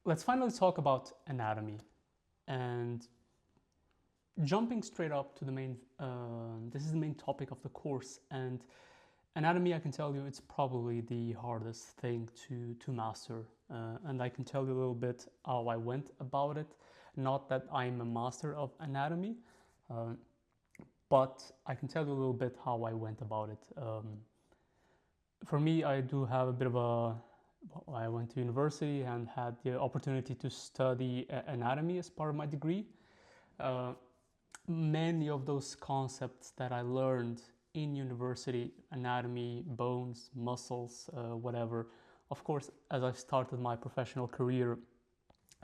let's finally talk about anatomy. And jumping straight up to the main, this is the main topic of the course. And anatomy, I can tell you, it's probably the hardest thing to master. And I can tell you a little bit how I went about it. Not that I'm a master of anatomy, uh, but I can tell you a little bit how I went about it. For me, I do have a bit of a. I went to university and had the opportunity to study anatomy as part of my degree. Uh, Many of those concepts that I learned in university, anatomy, bones, muscles, whatever, of course, as I started my professional career,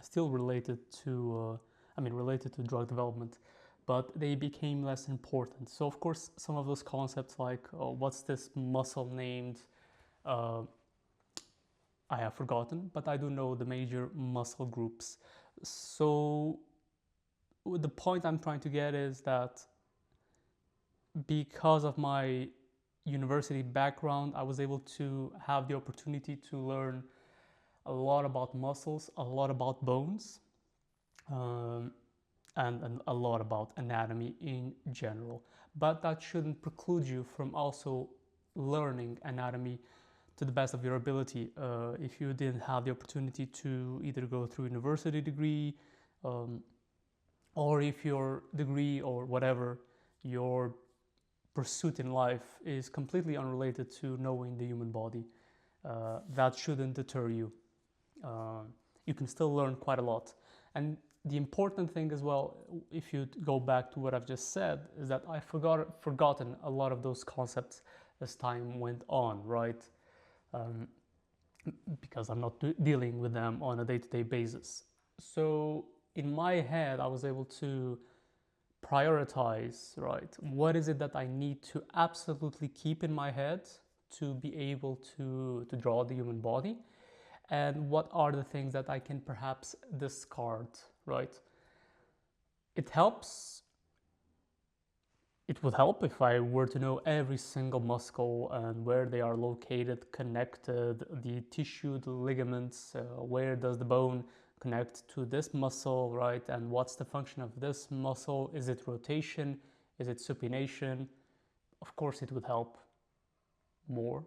still related to, related to drug development, but they became less important. So, of course, some of those concepts like, oh, what's this muscle named? Uh, I have forgotten, but I do know the major muscle groups. So, the point I'm trying to get is that because of my university background, I was able to have the opportunity to learn a lot about muscles, a lot about bones, um, and a lot about anatomy in general. But that shouldn't preclude you from also learning anatomy to the best of your ability. If you didn't have the opportunity to either go through university degree, um, or if your degree or whatever your pursuit in life is completely unrelated to knowing the human body, that shouldn't deter you. Uh, you can still learn quite a lot. And the important thing as well, if you go back to what I've just said, is that I forgotten a lot of those concepts as time went on, right? Um, because I'm not dealing with them on a day-to-day basis. So in my head, I was able to prioritize, right? What is it that I need to absolutely keep in my head to be able to draw the human body? And what are the things that I can perhaps discard, right? It helps. It would help if I were to know every single muscle and where they are located, connected, the tissue, the ligaments, where does the bone connect to this muscle, right? And what's the function of this muscle? Is it rotation? Is it supination? Of course, it would help more,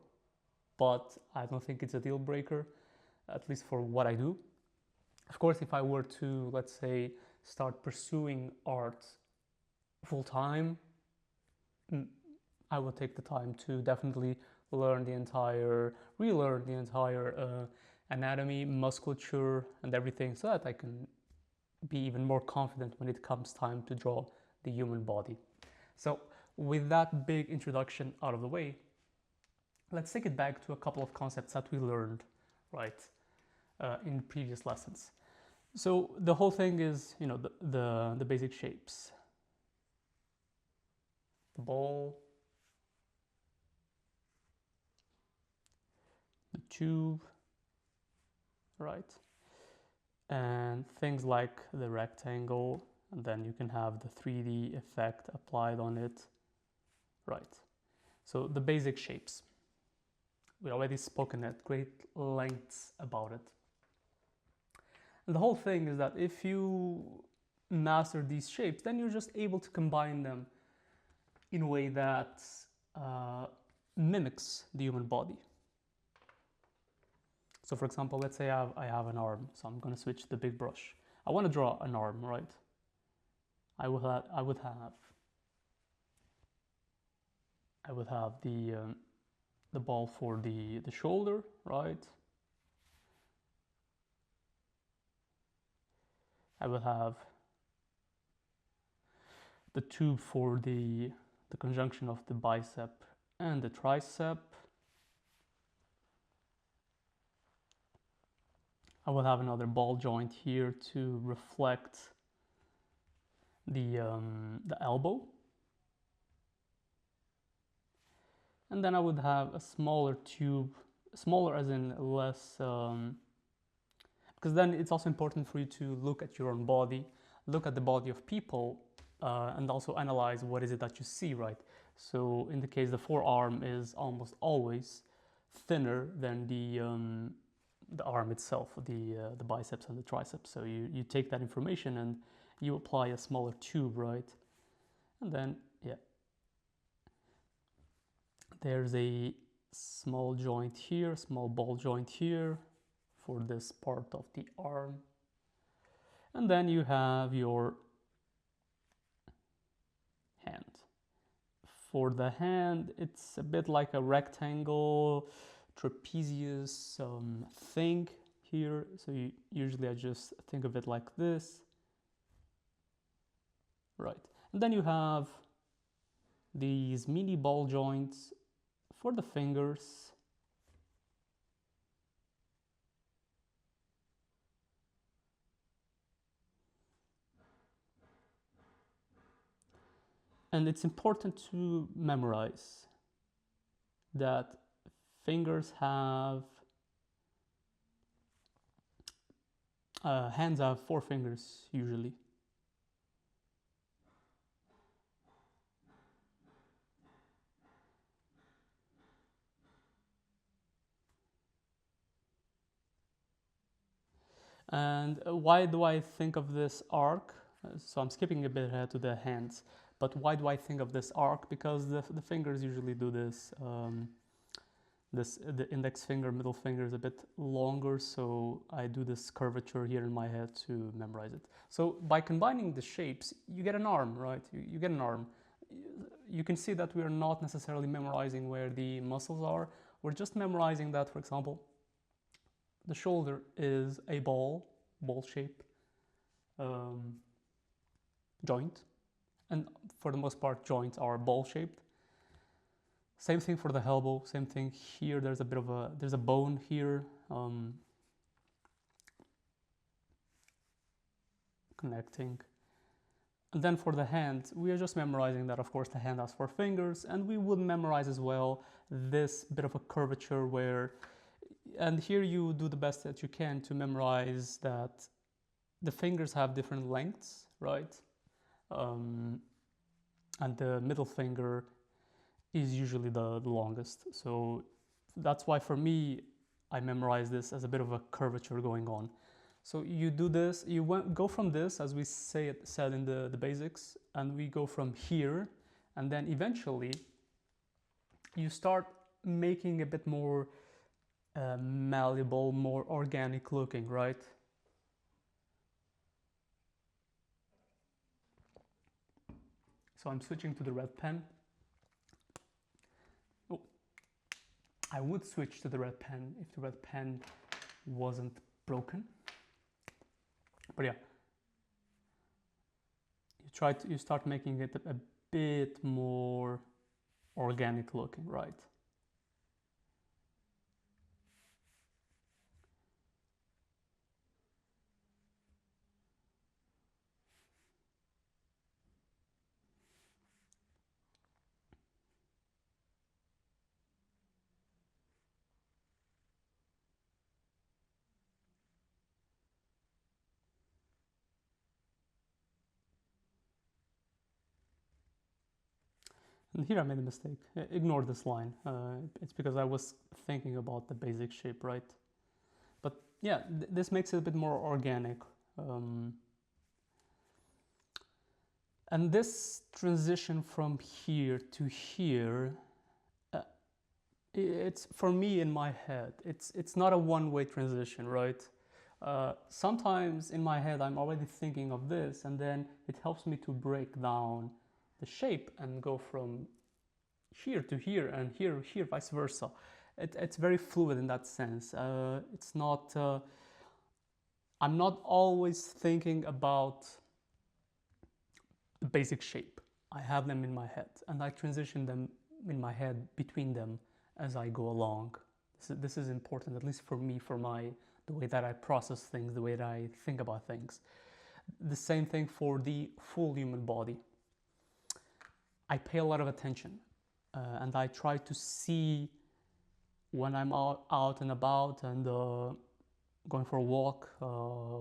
but I don't think it's a deal breaker, at least for what I do. Of course, if I were to, let's say, start pursuing art full time, I would take the time to definitely learn the entire, relearn the entire anatomy, musculature, and everything so that I can be even more confident when it comes time to draw the human body. So, with that big introduction out of the way, let's take it back to a couple of concepts that we learned, right, in previous lessons. So the whole thing is, the basic shapes: the ball, the tube, right, and things like the rectangle, and then you can have the 3D effect applied on it, right. So the basic shapes. We already spoken at great lengths about it. And the whole thing is that if you master these shapes, then you're just able to combine them in a way that uh, mimics the human body. So for example, let's say I have an arm, so I'm going to switch the big brush. I want to draw an arm, right? I would have the ball for the shoulder, right? I would have the tube for the conjunction of the bicep and the tricep. I will have another ball joint here to reflect the elbow. And then I would have a smaller tube, smaller as in less, because then it's also important for you to look at your own body, look at the body of people, and also analyze what is it that you see, right? So in the case, the forearm is almost always thinner than the arm itself, the biceps and the triceps. So you take that information and you apply a smaller tube, right? And then, yeah, there's a small joint here, small ball joint here for this part of the arm. And then you have your hand. For the hand, it's a bit like a rectangle, trapezius thing here. So usually I just think of it like this. Right. And then you have these mini ball joints for the fingers. And it's important to memorize that fingers have, hands have 4 fingers usually. And why do I think of this arc? So I'm skipping a bit ahead to the hands, but why do I think of this arc? Because the fingers usually do this. The index finger, middle finger is a bit longer, so I do this curvature here in my head to memorize it. So by combining the shapes, you get an arm, right? You get an arm. You can see that we are not necessarily memorizing where the muscles are. We're just memorizing that, for example, the shoulder is a ball shape joint, and for the most part joints are ball shaped. Same thing for the elbow, same thing here. There's a bone here connecting. And then for the hand, we are just memorizing that, of course, the hand has 4 fingers, and we would memorize as well this bit of a curvature where, and here you do the best that you can to memorize that the fingers have different lengths, right? And the middle finger is usually the longest. So that's why for me, I memorize this as a bit of a curvature going on. So you do this, you go from this, as we said in the basics, and we go from here, and then eventually you start making a bit more malleable, more organic looking, right? So I'm switching to the red pen. Oh, I would switch to the red pen if the red pen wasn't broken. But yeah, you start making it a bit more organic looking, right? And here I made a mistake. Ignore this line. It's because I was thinking about the basic shape, right? But yeah, this makes it a bit more organic. And this transition from here to here, it's for me in my head. It's not a one-way transition, right? Sometimes in my head I'm already thinking of this, and then it helps me to break down the shape and go from here to here and here, vice versa. It's very fluid in that sense. It's not. I'm not always thinking about the basic shape. I have them in my head, and I transition them in my head between them as I go along. This is important, at least for me, for the way that I process things, the way that I think about things. The same thing for the full human body. I pay a lot of attention, and I try to see when I'm out and about and going for a walk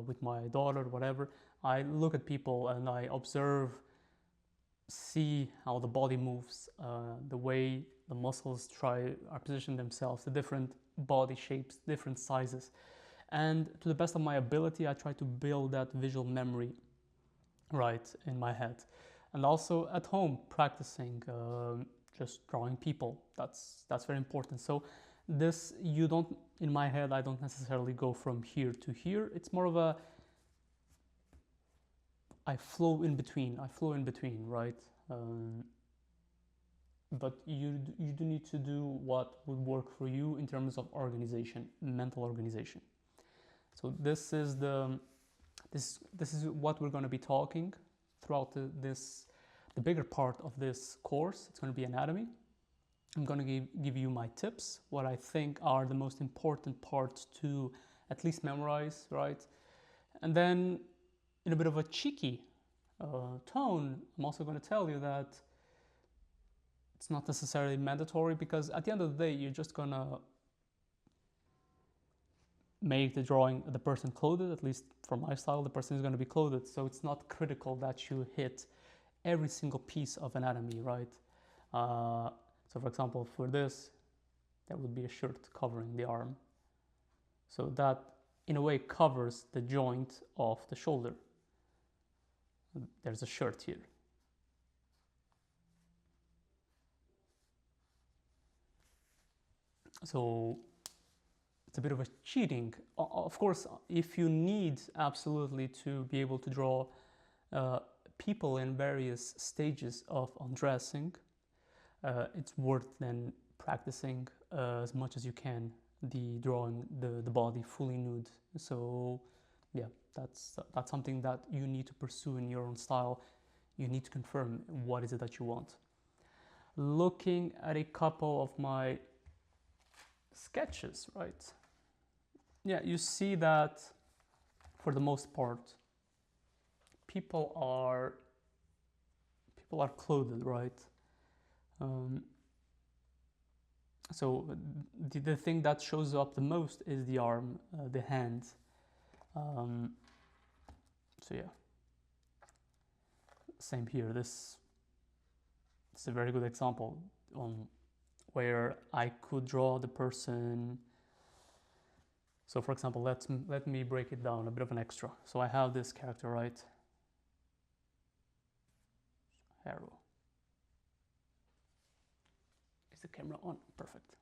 with my daughter, whatever. I look at people and I observe, see how the body moves, the way the muscles are positioning themselves, the different body shapes, different sizes. And to the best of my ability, I try to build that visual memory right in my head. And also at home, practicing, just drawing people. That's very important. So this, you don't, in my head, I don't necessarily go from here to here. It's more of a, I flow in between, right? But you do need to do what would work for you in terms of organization, mental organization. So this is what we're going to be talking throughout the bigger part of this course. It's going to be anatomy. I'm going to give you my tips, what I think are the most important parts to at least memorize, right? And then in a bit of a cheeky tone, I'm also going to tell you that it's not necessarily mandatory, because at the end of the day, you're just going to make the drawing, the person clothed. At least for my style, the person is going to be clothed. So it's not critical that you hit every single piece of anatomy, right? So for example, for this, there would be a shirt covering the arm. So that, in a way, covers the joint of the shoulder. There's a shirt here. So it's a bit of a cheating. Of course, if you need absolutely to be able to draw people in various stages of undressing, it's worth then practicing as much as you can the drawing the body fully nude. So yeah, that's something that you need to pursue in your own style. You need to confirm what is it that you want. Looking at a couple of my sketches, right? Yeah, you see that for the most part, people are clothed, right? So the thing that shows up the most is the arm, the hand. So yeah, same here. This is a very good example on where I could draw the person. So for example, let me break it down, a bit of an extra. So I have this character, right? Arrow. Is the camera on? Perfect.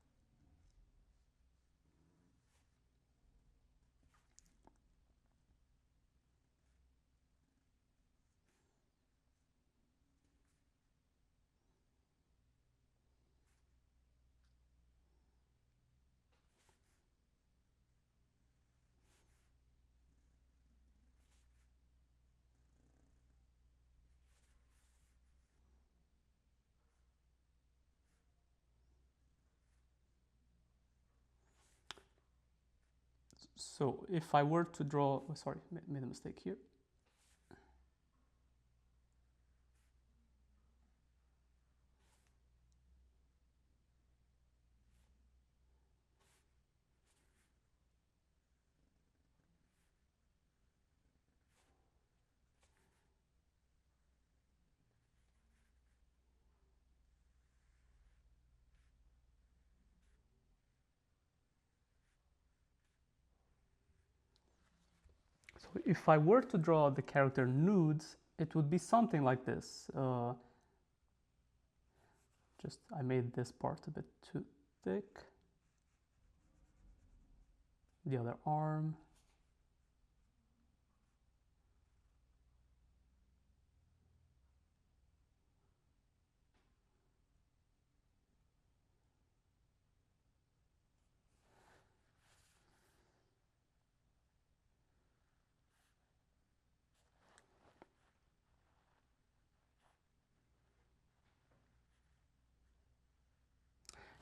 So if I were to draw, oh, sorry, made a mistake here. So if I were to draw the character nudes, it would be something like this. Just, I made this part a bit too thick. The other arm.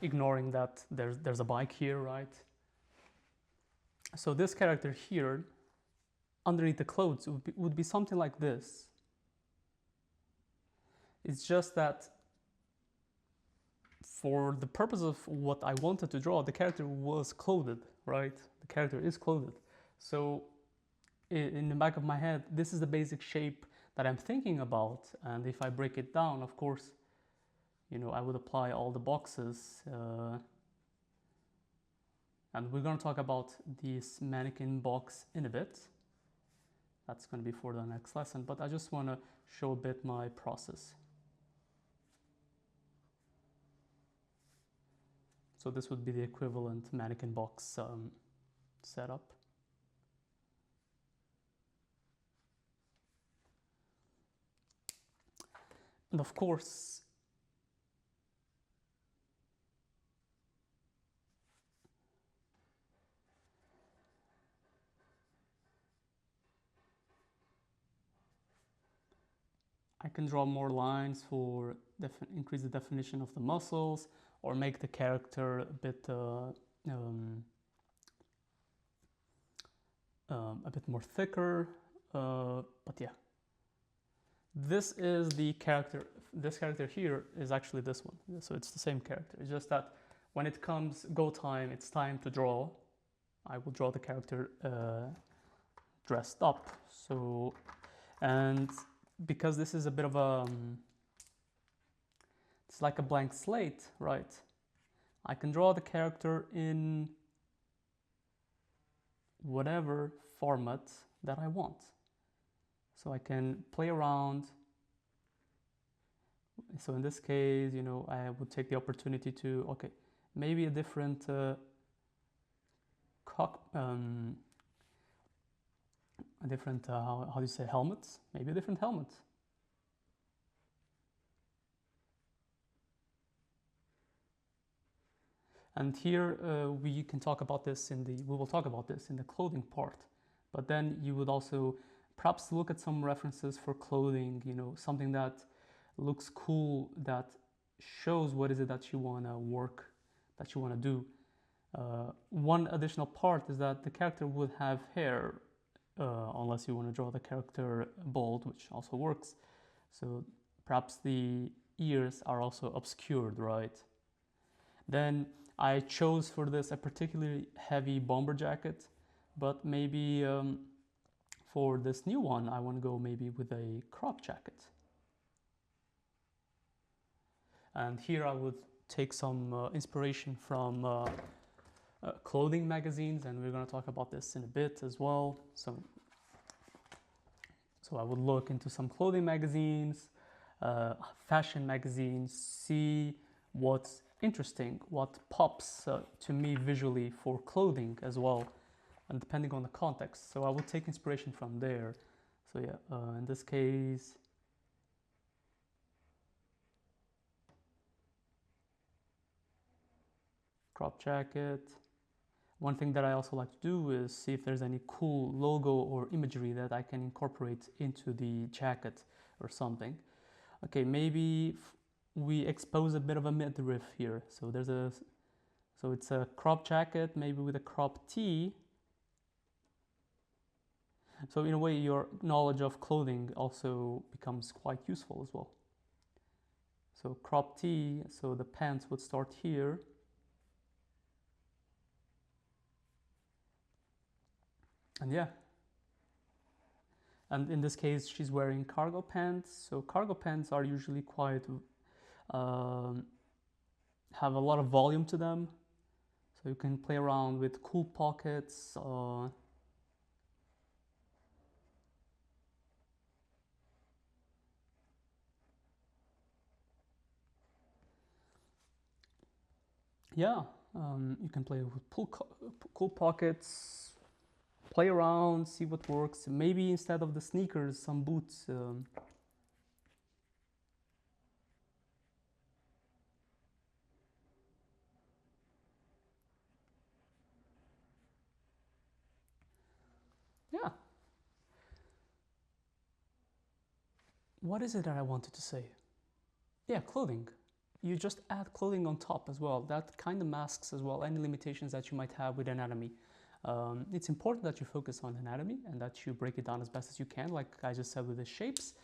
Ignoring that there's a bike here, right? So this character here, underneath the clothes, would be something like this. It's just that for the purpose of what I wanted to draw, the character was clothed, right? The character is clothed. So in the back of my head, this is the basic shape that I'm thinking about. And if I break it down, of course, I would apply all the boxes. And we're going to talk about this mannequin box in a bit. That's going to be for the next lesson, but I just want to show a bit my process. So this would be the equivalent mannequin box setup. And of course, I can draw more lines for increase the definition of the muscles, or make the character a bit more thicker. But yeah, this is the character. This character here is actually this one, so it's the same character. It's just that when it comes go time, it's time to draw. I will draw the character dressed up. So, and because this is a bit of a, it's like a blank slate, right? I can draw the character in whatever format that I want. So I can play around. So in this case, I would take the opportunity to, okay, maybe a different how do you say, helmet? Maybe a different helmet. And here we can talk about this we will talk about this in the clothing part. But then you would also perhaps look at some references for clothing, something that looks cool, that shows what is it that you want to work, that you want to do. One additional part is that the character would have hair, unless you want to draw the character bald, which also works. So perhaps the ears are also obscured, right? Then I chose for this a particularly heavy bomber jacket, but maybe for this new one, I want to go maybe with a crop jacket. And here I would take some inspiration from clothing magazines, and we're going to talk about this in a bit as well. So I would look into some clothing magazines, fashion magazines, see what's interesting, what pops to me visually for clothing as well, and depending on the context. So I would take inspiration from there. So yeah, in this case, crop jacket. One thing that I also like to do is see if there's any cool logo or imagery that I can incorporate into the jacket or something. Okay, maybe we expose a bit of a midriff here. So it's a crop jacket, maybe with a crop tee. So in a way, your knowledge of clothing also becomes quite useful as well. So crop tee, so the pants would start here. And yeah. And in this case, she's wearing cargo pants. So cargo pants are usually quite have a lot of volume to them, so you can play around with cool pockets. Yeah, you can play with cool pockets, play around, see what works. Maybe instead of the sneakers, some boots. Yeah. What is it that I wanted to say? Yeah, clothing. You just add clothing on top as well. That kind of masks as well any limitations that you might have with anatomy. It's important that you focus on anatomy and that you break it down as best as you can, like I just said with the shapes.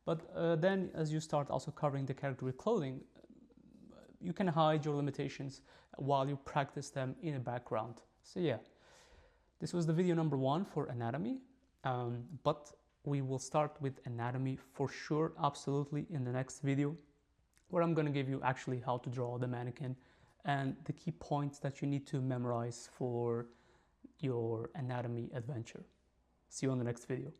But then as you start also covering the character with clothing, you can hide your limitations while you practice them in the background. So yeah, this was the video number 1 for anatomy, but we will start with anatomy for sure, absolutely, in the next video. where I'm going to give you actually how to draw the mannequin and the key points that you need to memorize for your anatomy adventure. See you on the next video.